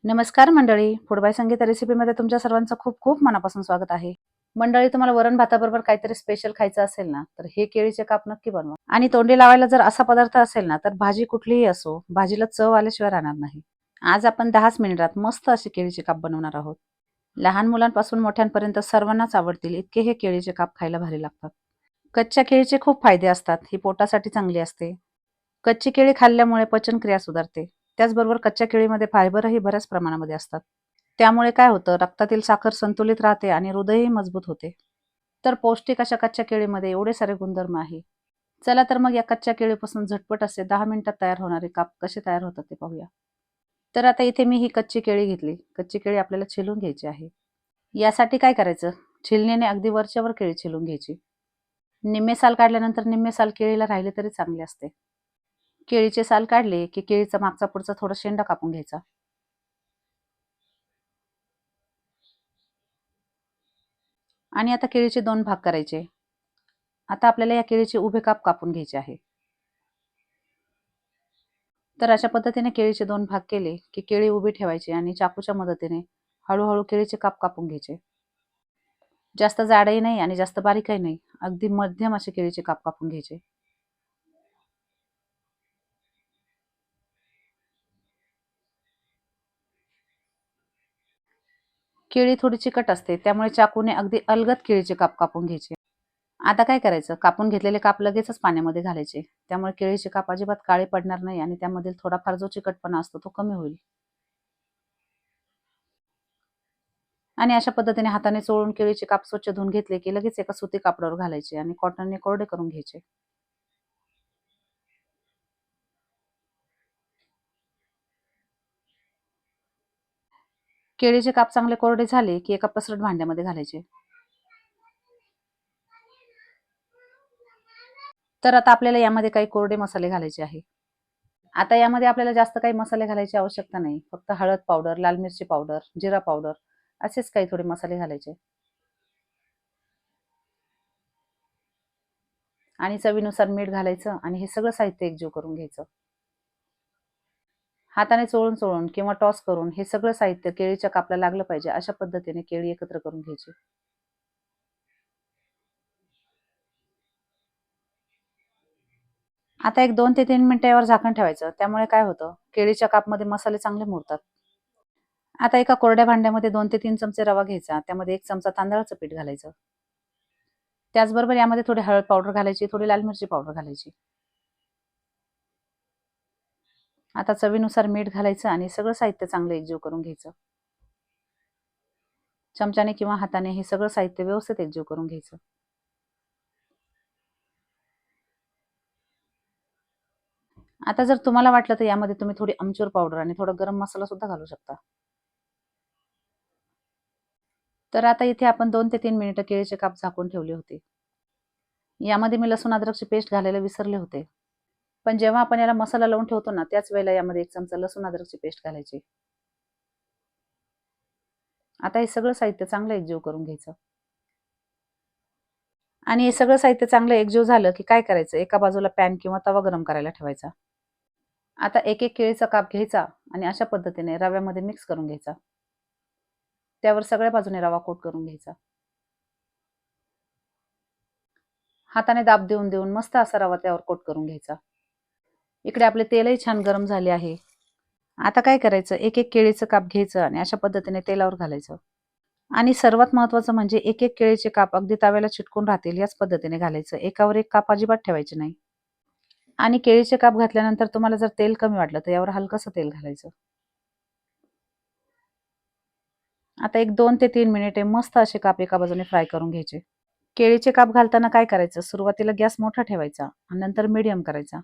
नमस्कार मंडळी, food by Sangeeta रेसिपीमध्ये तुमच्या सर्वांचं खूप खूप मनापासून स्वागत आहे. मंडळी, तुम्हाला वरण भाताबरोबर काहीतरी स्पेशल खायचं असेल ना, तर हे केळीचे काप नक्की बनवा. आणि तोंडी लावायला जर असा पदार्थ असेल ना, तर भाजी कुठलीही असो, भाजीला चव आल्याशिवाय राहणार नाही. आज आपण 10च मिनिटात मस्त असे केळीचे काप बनवणार आहोत. लहान मुलांपासून मोठ्यांपर्यंत सर्वांनाच आवडतील इतके हे केळीचे काप खायला भारी लागतात. कच्च्या केळीचे खूप फायदे असतात. ही पोटासाठी चांगली असते. कच्ची केळी खाल्ल्यामुळे पचनक्रिया सुधारते. त्याचबरोबर कच्च्या केळीमध्ये फायबरही बऱ्याच प्रमाणामध्ये असतात. त्यामुळे काय होतं, रक्तातील साखर संतुलित राहते आणि हृदयही मजबूत होते. तर पौष्टिक अशा कच्च्या केळीमध्ये एवढे सारे गुणधर्म आहे. चला तर मग या कच्च्या केळीपासून झटपट असे 10 मिनिटात तयार होणारे काप कसे तयार होतात ते पाहूया. तर आता इथे मी ही कच्ची केळी घेतली. कच्ची केळी आपल्याला छिलून घ्यायची आहे. यासाठी काय करायचं, छिलणीने अगदी वरच्यावर केळी छिलून घ्यायची. निम्मे साल काढल्यानंतर निम्मे साल केळीला राहिले तरी चांगले असते. केळीचे साल काढले की केळीचा मागचा पुढचा थोडा शेंडा कापून घ्यायचा. आणि आता केळीचे 2 भाग करायचे. आता आपल्याला या केळीचे उभे काप कापून घ्यायचे आहे. तर अशा पद्धतीने केळीचे 2 भाग केले की केळी उभी ठेवायची आणि चाकूच्या मदतीने हळू केळीचे काप कापून घ्यायचे. जास्त जाडही नाही आणि जास्त बारीकही नाही. अगदी मध्यम असे केळीचे काप कापून घ्यायचे. केळी थोडी चिकट असते, त्यामुळे चाकूने अगदी अलगद केळीचे काप कापून घ्यायचे. आता काय करायचं, कापून घेतलेले काप लगेचच पाण्यामध्ये घालायचे. त्यामुळे केळीचे काप अजिबात काळे पडणार नाही आणि त्यामधील थोडाफार जो चिकटपणा असतो तो कमी होईल. आणि अशा पद्धतीने हाताने चोळून केळीचे काप स्वच्छ धुवून घेतले की लगेच एका सुती कापडावर घालायचे आणि कॉटनने कोरडे करून घ्यायचे. केळीचे काप चांगले कोरडे झाले की एका पसरट भांड्यामध्ये घालायचे. तर आता आपल्याला यामध्ये काही कोरडे मसाले घालायचे आहे. आता यामध्ये आपल्याला जास्त काही मसाले घालायची आवश्यकता नाही. फक्त हळद पावडर, लाल मिरची पावडर, जिरा पावडर असेच काही थोडे मसाले घालायचे. आणि चवीनुसार मीठ घालायचं आणि हे सगळं साहित्य एकजीव करून घ्यायचं. हाताने चोळून किंवा टॉस करून हे सगळं साहित्य केळीच्या कापला लागलं पाहिजे अशा पद्धतीने केळी एकत्र करून घ्यायची. आता एक 2 ते 3 मिनिटं यावर झाकण ठेवायचं. त्यामुळे काय होतं, केळीच्या कापमध्ये मसाले चांगले मुरतात. आता एका कोरड्या भांड्यामध्ये 2 ते 3 चमचे रवा घ्यायचा. त्यामध्ये 1 चमचा तांदळाचं पीठ घालायचं. त्याचबरोबर यामध्ये थोडी हळद पावडर घालायची, थोडी लाल मिरची पावडर घालायची. आता चवीनुसार मीठ घालायचं आणि सगळं साहित्य चांगलं एकजीव करून घ्यायचं. चमच्याने किंवा हाताने हे सगळं साहित्य व्यवस्थित एकजीव करून घ्यायचं. आता जर तुम्हाला वाटलं तर यामध्ये तुम्ही थोडी आमचूर पावडर आणि थोडा गरम मसाला सुद्धा घालू शकता. तर आता इथे आपण 2 ते 3 मिनिटं केळीचे काप झाकून ठेवले होते. यामध्ये मी लसूण अद्रकची पेस्ट घालायला विसरले होते. पण जेव्हा आपण याला मसाला लावून ठेवतो ना, त्याच वेळेला यामध्ये 1 चमचा लसूण अद्रकची पेस्ट घालायची. आता हे सगळं साहित्य चांगलं एकजीव करून घ्यायचं. आणि हे सगळं साहित्य चांगलं एकजीव झालं की काय करायचं, एका बाजूला पॅन किंवा तवा गरम करायला ठेवायचा. आता एक केळीचा काप घ्यायचा आणि अशा पद्धतीने रव्यामध्ये मिक्स करून घ्यायचा. त्यावर सगळ्या बाजूने रवा कोट करून घ्यायचा. हाताने दाब देऊन देऊन मस्त असा रवा त्यावर कोट करून घ्यायचा. इकडे आपले तेलही छान गरम झाले आहे. आता काय करायचं, एक केळीचं काप घ्यायचं आणि अशा पद्धतीने तेलावर घालायचं. आणि सर्वात महत्त्वाचं म्हणजे एक केळीचे काप अगदी तव्याला चिटकून राहतील याच पद्धतीने घालायचं. एकावर एक काप अजिबात ठेवायचे नाही. आणि केळीचे काप घातल्यानंतर तुम्हाला जर तेल कमी वाटलं तर यावर हलकसं तेल घालायचं. आता एक 2 ते 3 मिनिटे मस्त असे काप एका बाजूने फ्राय करून घ्यायचे. केळीचे काप घालताना काय करायचं, सुरुवातीला गॅस मोठा ठेवायचा आणि नंतर मीडियम करायचा.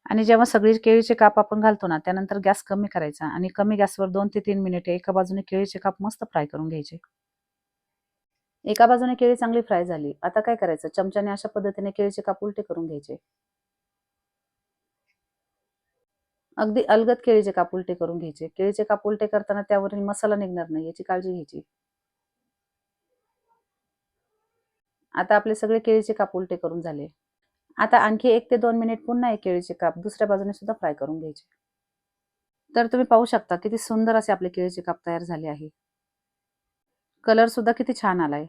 आणि जेव्हा सगळी केळीचे काप आपण घालतो ना, त्यानंतर गॅस कमी करायचा आणि कमी गॅसवर 2 ते 3 मिनिटे एका बाजूने केळीचे काप मस्त फ्राय करून घ्यायचे. एका बाजूने केळी चांगली फ्राय झाली. आता काय करायचं, चमच्याने अशा पद्धतीने केळीचे काप उलटे करून घ्यायचे. अगदी अलगद केळीचे काप उलटे करून घ्यायचे. केळीचे काप उलटे करताना त्यावरील मसाला निघणार नाही याची काळजी घ्यायची. आता आपले सगळे केळीचे काप उलटे करून झाले. आता आणखी 1 ते 2 मिनिट पुन्हा एक केळीचे काप दुसऱ्या बाजूने सुद्धा फ्राय करून घ्यायचे. तर तुम्ही पाहू शकता किती सुंदर असे आपले केळीचे काप तयार झाले आहे. कलर सुद्धा किती छान आलाय.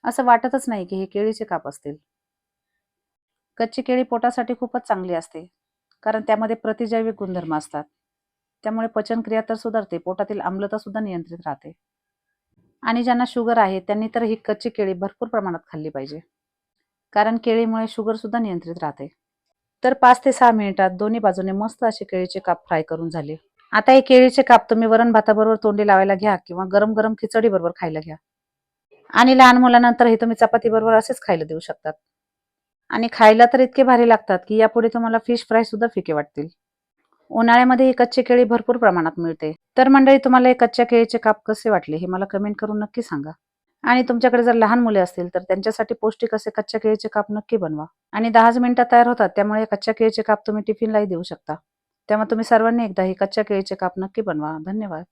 असं वाटतच नाही की हे केळीचे काप असतील. कच्ची केळी पोटासाठी खूपच चांगली असते, कारण त्यामध्ये प्रतिजैविक गुणधर्म असतात. त्यामुळे पचनक्रिया तर सुधारते, पोटातील आम्लता सुद्धा नियंत्रित राहते. आणि ज्यांना शुगर आहे त्यांनी तर ही कच्ची केळी भरपूर प्रमाणात खाल्ली पाहिजे, कारण केळीमुळे शुगर सुद्धा नियंत्रित राहते. तर 5 ते 6 मिनिटात दोन्ही बाजूने मस्त असे केळीचे काप फ्राय करून झाले. आता हे केळीचे काप तुम्ही वरण भाताबरोबर तोंडी लावायला घ्या किंवा गरम-गरम खिचडी बरोबर खायला घ्या. आणि लहान मुलांना तर हे तुम्ही चपाती बरोबर असेच खायला देऊ शकतात. आणि खायला तर इतके भारी लागतात, की यापुढे तुम्हाला फिश फ्राय सुद्धा फिके वाटतील. उन्हाळ्यामध्ये ही कच्ची केळी भरपूर प्रमाणात मिळते. तर मंडळी, तुम्हाला हे कच्च्या केळीचे काप कसे वाटले हे मला कमेंट करून नक्की सांगा. आणि तुमच्याकडे जर लहान मुले असतील तर त्यांच्यासाठी पौष्टिक असे कच्च्या केळीचे काप नक्की बनवा. आणि 10च मिनिटात तयार होतात, त्यामुळे कच्च्या केळीचे काप तुम्ही टिफिनलाही देऊ शकता. तेव्हा तुम्ही सर्वांनी एकदा हे कच्च्या केळीचे काप नक्की बनवा. धन्यवाद.